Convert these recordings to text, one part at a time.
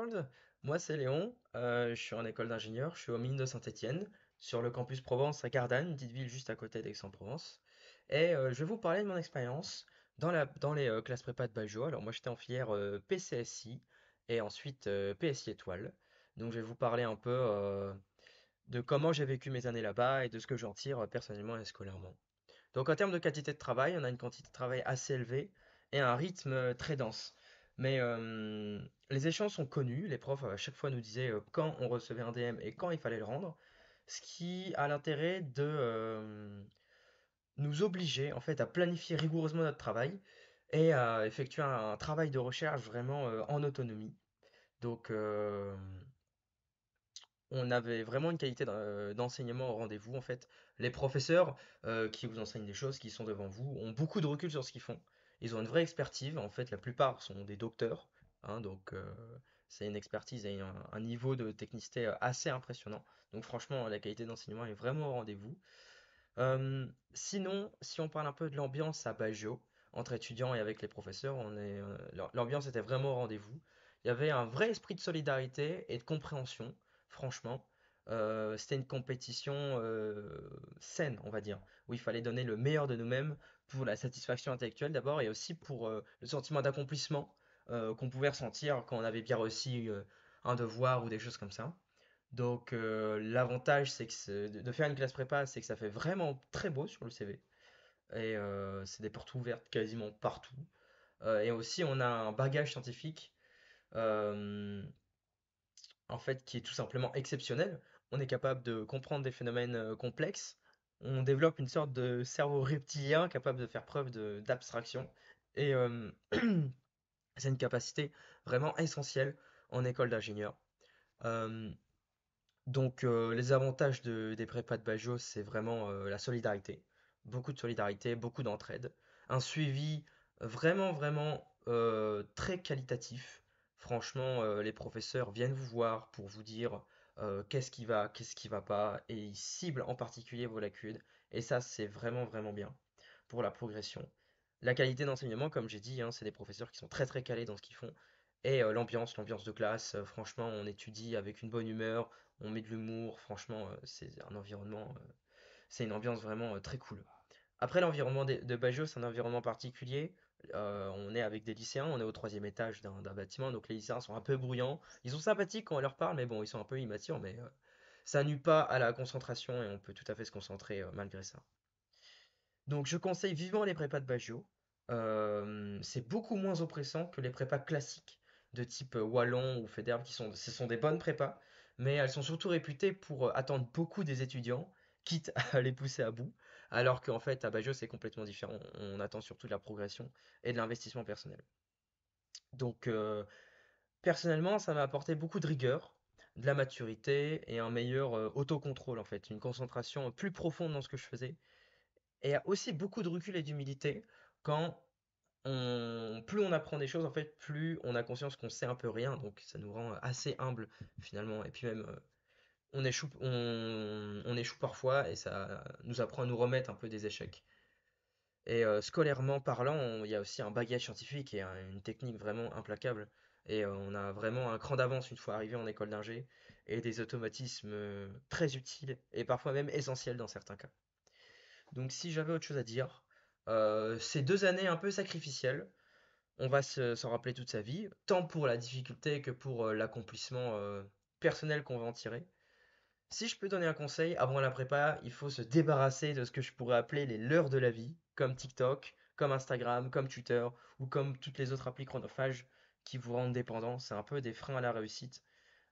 World. Moi, c'est Léon. Je suis en école d'ingénieur. Je suis aux mines de Saint-Étienne, sur le campus Provence à Gardanne, une petite ville juste à côté d'Aix-en-Provence. Et je vais vous parler de mon expérience dans les classes prépa de Bajo. Alors, moi, j'étais en filière PCSI et ensuite PSI étoile. Donc, je vais vous parler un peu de comment j'ai vécu mes années là-bas et de ce que j'en tire personnellement et scolairement. Donc en termes de quantité de travail, on a une quantité de travail assez élevée et un rythme très dense. Mais les échanges sont connus, les profs à chaque fois nous disaient quand on recevait un DM et quand il fallait le rendre, ce qui a l'intérêt de nous obliger en fait à planifier rigoureusement notre travail et à effectuer un travail de recherche vraiment en autonomie. Donc on avait vraiment une qualité d'enseignement au rendez-vous en fait. Les professeurs qui vous enseignent des choses, qui sont devant vous, ont beaucoup de recul sur ce qu'ils font. Ils ont une vraie expertise. En fait, la plupart sont des docteurs, hein, donc c'est une expertise et un niveau de technicité assez impressionnant. Donc franchement, la qualité d'enseignement est vraiment au rendez-vous. Sinon, si on parle un peu de l'ambiance à Baggio, entre étudiants et avec les professeurs, l'ambiance était vraiment au rendez-vous. Il y avait un vrai esprit de solidarité et de compréhension, franchement. C'était une compétition saine, on va dire, où il fallait donner le meilleur de nous-mêmes pour la satisfaction intellectuelle d'abord et aussi pour le sentiment d'accomplissement qu'on pouvait ressentir quand on avait bien réussi un devoir ou des choses comme ça. Donc l'avantage c'est que de faire une classe prépa, c'est que ça fait vraiment très beau sur le CV. Et c'est des portes ouvertes quasiment partout. Et aussi on a un bagage scientifique euh, en fait qui est tout simplement exceptionnel. On est capable de comprendre des phénomènes complexes. On développe une sorte de cerveau reptilien capable de faire preuve d'abstraction. Et c'est une capacité vraiment essentielle en école d'ingénieur. Euh, Donc, les avantages des prépas de Baggio, c'est vraiment la solidarité. Beaucoup de solidarité, beaucoup d'entraide. Un suivi vraiment très qualitatif. Franchement, les professeurs viennent vous voir pour vous dire qu'est-ce qui va pas, et ils ciblent en particulier vos lacunes. Et ça, c'est vraiment bien pour la progression. La qualité d'enseignement, comme j'ai dit, hein, c'est des professeurs qui sont très calés dans ce qu'ils font. Et l'ambiance de classe, franchement, on étudie avec une bonne humeur, on met de l'humour, franchement, c'est un environnement, c'est une ambiance vraiment très cool. Après, l'environnement de Baggio, c'est un environnement particulier. On est avec des lycéens, on est au troisième étage d'un bâtiment, donc les lycéens sont un peu bruyants. Ils sont sympathiques quand on leur parle, mais bon, ils sont un peu immatures, mais ça nuit pas à la concentration et on peut tout à fait se concentrer malgré ça. Donc je conseille vivement les prépas de Baggio. C'est beaucoup moins oppressant que les prépas classiques de type Wallon ou Federer, ce sont des bonnes prépas, mais elles sont surtout réputées pour attendre beaucoup des étudiants, quitte à les pousser à bout, alors qu'en fait à Baggio c'est complètement différent. On attend surtout de la progression et de l'investissement personnel. Donc personnellement ça m'a apporté beaucoup de rigueur, de la maturité et un meilleur autocontrôle en fait, une concentration plus profonde dans ce que je faisais et aussi beaucoup de recul et d'humilité quand plus on apprend des choses, en fait, plus on a conscience qu'on sait un peu rien, donc ça nous rend assez humble finalement. Et puis même, on échoue parfois et ça nous apprend à nous remettre un peu des échecs. Et scolairement parlant, il y a aussi un bagage scientifique et une technique vraiment implacable. Et on a vraiment un cran d'avance une fois arrivé en école d'ingé et des automatismes très utiles et parfois même essentiels dans certains cas. Donc si j'avais autre chose à dire, ces 2 années un peu sacrificielles, on va s'en rappeler toute sa vie, tant pour la difficulté que pour l'accomplissement personnel qu'on va en tirer. Si je peux donner un conseil, avant la prépa, il faut se débarrasser de ce que je pourrais appeler les leurres de la vie, comme TikTok, comme Instagram, comme Twitter, ou comme toutes les autres applis chronophages qui vous rendent dépendants. C'est un peu des freins à la réussite,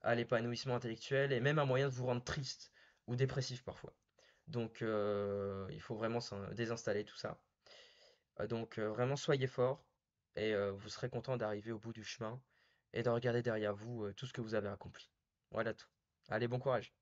à l'épanouissement intellectuel, et même un moyen de vous rendre triste ou dépressif parfois. Donc il faut vraiment désinstaller tout ça. Donc vraiment soyez forts et vous serez content d'arriver au bout du chemin et de regarder derrière vous tout ce que vous avez accompli. Voilà tout. Allez, bon courage.